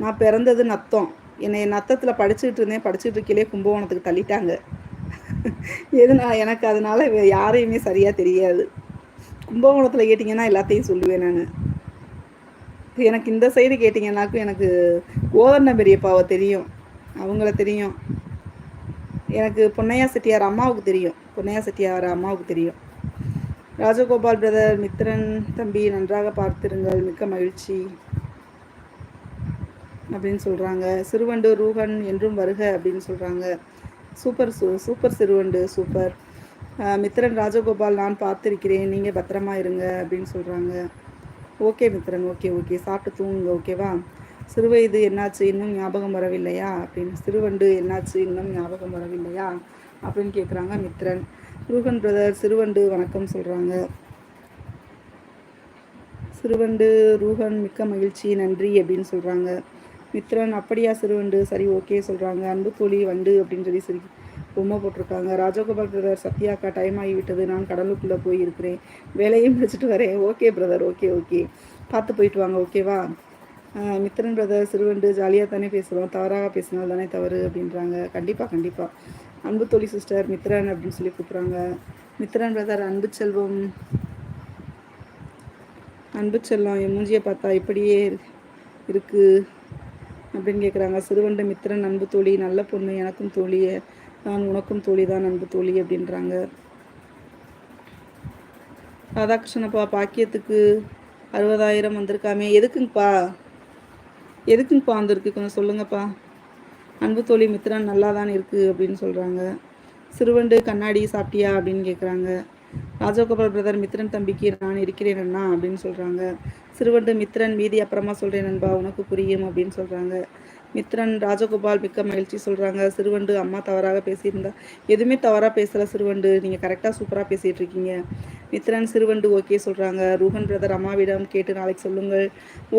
நான் பிறந்தது நத்தம். என்னை நத்தத்தில் படிச்சுட்டு இருந்தேன். படிச்சுட்டு இருக்கையிலே கும்பகோணத்துக்கு தள்ளிட்டாங்க. எனக்கு அதனால் யாரையுமே சரியாக தெரியாது. கும்பகோணத்தில் கேட்டிங்கன்னா எல்லாத்தையும் சொல்லுவேன் நான். எனக்கு இந்த சைடு கேட்டிங்கன்னாக்கும் எனக்கு கோதண்ட பெரியப்பாவை தெரியும், அவங்கள தெரியும். எனக்கு பொன்னையா செட்டியார் அம்மாவுக்கு தெரியும், பொன்னையா செட்டியார் அம்மாவுக்கு தெரியும். ராஜகோபால் பிரதர், மித்திரன் தம்பி நன்றாக பார்த்திருங்கள், மிக்க மகிழ்ச்சி அப்படின்னு சொல்கிறாங்க. சிறுவண்டு ரூஹன் என்றும் வருக அப்படின்னு சொல்கிறாங்க. சூப்பர் சூப்பர் சிறுவண்டு, சூப்பர். மித்திரன் ராஜகோபால், நான் பார்த்துருக்கிறேன், நீங்கள் பத்திரமா இருங்க அப்படின்னு சொல்கிறாங்க. ஓகே மித்திரன், ஓகே ஓகே, சாப்பிட்டு தூங்குங்க, ஓகேவா. சிறுவயது என்னாச்சு, இன்னும் ஞாபகம் வரவில்லையா அப்படின்னு. சிறுவண்டு என்னாச்சு, இன்னும் ஞாபகம் வரவில்லையா அப்படின்னு கேட்குறாங்க மித்திரன். ரூஹன் பிரதர், சிறுவண்டு வணக்கம் சொல்கிறாங்க. சிறுவண்டு ரூஹன், மிக்க மகிழ்ச்சி, நன்றி அப்படின்னு சொல்கிறாங்க. மித்ரன், அப்படியா சிறுவண்டு, சரி ஓகே சொல்கிறாங்க. அன்பு தோழி வண்டு அப்படின்னு சொல்லி பொம்மை போட்டிருக்காங்க. ராஜகோபால் பிரதர், சத்யாக்கா டைம் ஆகிவிட்டது, நான் கடலுக்குள்ளே போய் இருக்கிறேன், வேலையும் முடிச்சுட்டு வரேன். ஓகே பிரதர், ஓகே ஓகே, பார்த்து போயிட்டு வாங்க, ஓகேவா. மித்ரன் பிரதர், சிறுவண்டு ஜாலியாக தானே பேசுகிறோம், தவறாக பேசினால் தானே தவறு அப்படின்றாங்க. கண்டிப்பாக கண்டிப்பாக. அன்பு தோழி சிஸ்டர் மித்ரன் அப்படின்னு சொல்லி கூப்பிட்றாங்க. மித்ரன் பிரதர், அன்பு செல்வம், அன்பு செல்லம், என் மூஞ்சியை பார்த்தா இப்படியே இருக்குது அப்படின்னு கேட்குறாங்க. சிறுவண்டு மித்திரன், அன்பு தோழி, நல்ல பொண்ணு, எனக்கும் தோழி தான், உனக்கும் தோழி தான், அன்பு தோழி அப்படின்றாங்க. ராதாகிருஷ்ணப்பா, பாக்கியத்துக்கு 60,000 வந்திருக்காமே, எதுக்குங்கப்பா வந்திருக்கு, கொஞ்சம் சொல்லுங்கப்பா. அன்பு தோழி மித்திரன் நல்லா தான் இருக்குது அப்படின்னு சொல்கிறாங்க. சிறுவண்டு, கண்ணாடி சாப்பிட்டியா அப்படின்னு கேட்குறாங்க. ராஜகோபால் பிரதர், மித்திரன் தம்பிக்கு நான் இருக்கிறேன் அண்ணா அப்படின்னு சொல்கிறாங்க. சிறுவண்டு, மித்திரன் மீதி அப்புறமா சொல்கிறேன் நண்பா, உனக்கு புரியும் அப்படின்னு சொல்கிறாங்க. மித்திரன், ராஜகோபால் மிக்க மகிழ்ச்சி சொல்கிறாங்க. சிறுவண்டு, அம்மா தவறாக பேசியிருந்தா, எதுவுமே தவறாக பேசலை சிறுவண்டு, நீங்கள் கரெக்டாக சூப்பராக பேசிகிட்டு இருக்கீங்க. மித்திரன், சிறுவண்டு ஓகே சொல்கிறாங்க. ரூஹன் பிரதர், அம்மாவிடம் கேட்டு நாளைக்கு சொல்லுங்கள்.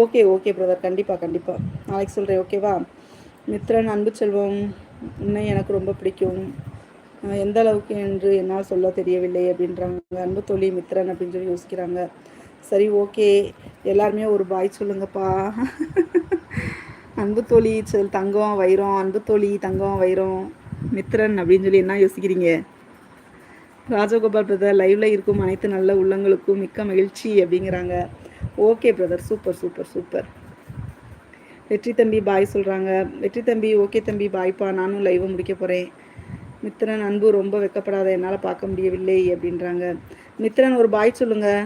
ஓகே ஓகே பிரதர், கண்டிப்பாக கண்டிப்பாக நாளைக்கு சொல்கிறேன், ஓகேவா. மித்திரன், அன்பு செல்வம், உன்னை எனக்கு ரொம்ப பிடிக்கும், எந்த அளவுக்கு என்று என்னால் சொல்ல தெரியவில்லை அப்படின்றாங்க. அன்பு தோழி மித்திரன் அப்படின்னு சொல்லி யோசிக்கிறாங்க. சரி ஓகே, எல்லாருமே ஒரு பாய் சொல்லுங்கப்பா. அன்பு தோழி தங்கம் வைரம், அன்பு தோழி தங்கம் வைரம், மித்திரன் அப்படின்னு சொல்லி என்ன யோசிக்கிறீங்க. ராஜகோபால் பிரதர், லைவ்ல இருக்கும் அனைத்து நல்ல உள்ளங்களுக்கும் மிக்க மகிழ்ச்சி அப்படிங்கிறாங்க. Okay brother, super super super. வெற்றி தம்பி பாய் சொல்கிறாங்க. வெற்றி தம்பி, ஓகே தம்பி பாய்ப்பா, நானும் லைவை முடிக்க போகிறேன். மித்திரன், அன்பு ரொம்ப வெக்கப்படாத, என்னால் பார்க்க முடியவில்லை அப்படின்றாங்க. மித்திரன், ஒரு பாய் சொல்லுங்கள்.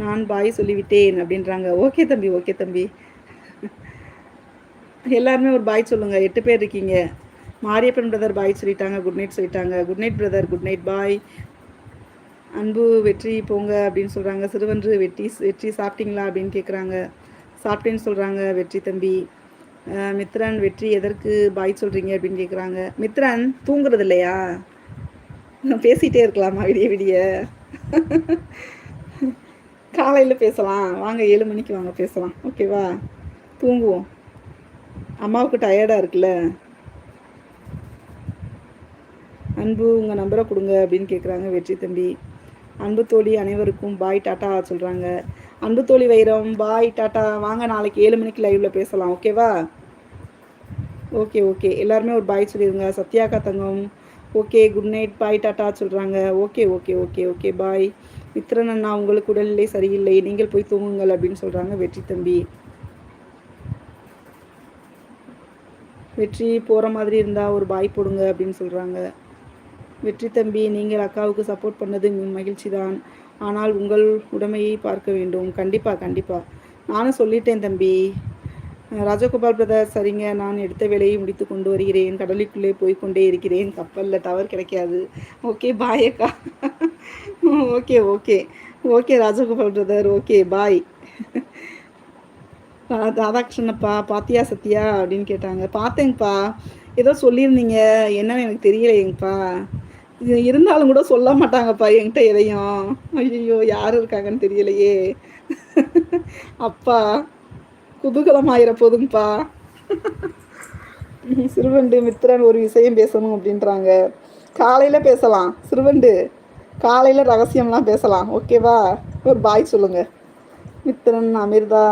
நான் பாய் சொல்லிவிட்டேன் அப்படின்றாங்க. ஓகே தம்பி, ஓகே தம்பி, எல்லாருமே ஒரு பாய் சொல்லுங்கள். 8 பேர் இருக்கீங்க. மாரியப்பன் பிரதர் பாய் சொல்லிட்டாங்க, குட் நைட் சொல்லிட்டாங்க. Good night brother, good night, bye. Anbu, வெற்றி போங்க அப்படின்னு சொல்கிறாங்க. சிறுவன்று, வெற்றி சாப்பிட்டீங்களா அப்படின்னு கேட்குறாங்க. சாப்பிட்டேன்னு சொல்கிறாங்க வெற்றி தம்பி. மித்ரன், வெற்றி எதற்கு பாய் சொல்கிறீங்க அப்படின்னு கேட்குறாங்க. மித்ரன் தூங்குறது இல்லையா, பேசிகிட்டே இருக்கலாமா விடிய விடிய. காலையில் பேசலாம் வாங்க, 7 மணிக்கு வாங்க பேசலாம், ஓகேவா. தூங்குவோம், அம்மாவுக்கு டயர்டாக இருக்குல்ல. அன்பு, உங்கள் நம்பரை கொடுங்க அப்படின்னு கேட்குறாங்க வெற்றி தம்பி. அன்பு தோழி அனைவருக்கும் பாய் டாட்டா சொல்கிறாங்க. அன்பு தோழி வைரம், பாய் டாட்டா, வாங்க நாளைக்கு 7 மணிக்கு லைவில் பேசலாம், ஓகேவா. ஓகே ஓகே, எல்லாருமே ஒரு பாய் சொல்லிடுங்க. சத்யாக்கா தங்கம், ஓகே குட் நைட், பாய் டாட்டா சொல்கிறாங்க. Okay okay okay okay bye. Mithran அண்ணா, உங்களுக்கு உடல்நிலை சரியில்லை, நீங்கள் போய் தூங்குங்கள் அப்படின்னு சொல்கிறாங்க வெற்றி தம்பி. வெற்றி, போகிற மாதிரி இருந்தால் ஒரு பாய் போடுங்க அப்படின்னு சொல்கிறாங்க. வெற்றி தம்பி, நீங்கள் அக்காவுக்கு சப்போர்ட் பண்ணது மகிழ்ச்சி தான், ஆனால் உங்கள் உடைமையை பார்க்க வேண்டும். கண்டிப்பாக கண்டிப்பாக, நானும் சொல்லிட்டேன் தம்பி. ராஜகோபால் பிரதர், சரிங்க, நான் எடுத்த வேலையை முடித்து கொண்டு வருகிறேன், கடலுக்குள்ளே போய்கொண்டே இருக்கிறேன், கப்பலில் டவர் கிடைக்காது. ஓகே பாய் அக்கா. Okay okay okay Rajagopal brother, okay bye. ராதாகிருஷ்ணப்பா, பாத்தியா சத்யா அப்படின்னு கேட்டாங்க. பார்த்தேங்கப்பா, ஏதோ சொல்லியிருந்தீங்க, என்னன்னு எனக்கு தெரியலையேங்கப்பா. இது இருந்தாலும் கூட சொல்ல மாட்டாங்கப்பா என்கிட்ட எதையும். ஐயோ, யார் இருக்காங்கன்னு தெரியலையே. அப்பா, குதூகலமாயிர போதுங்கப்பா. சிறுவண்டு, மித்திரன் ஒரு விஷயம் பேசணும் அப்படின்றாங்க. காலையில் பேசலாம் சிறுவண்டு, காலையில் ரகசியம்லாம் பேசலாம், ஓகேவா. ஒரு பாய் சொல்லுங்கள். மித்திரன், அமிர்தா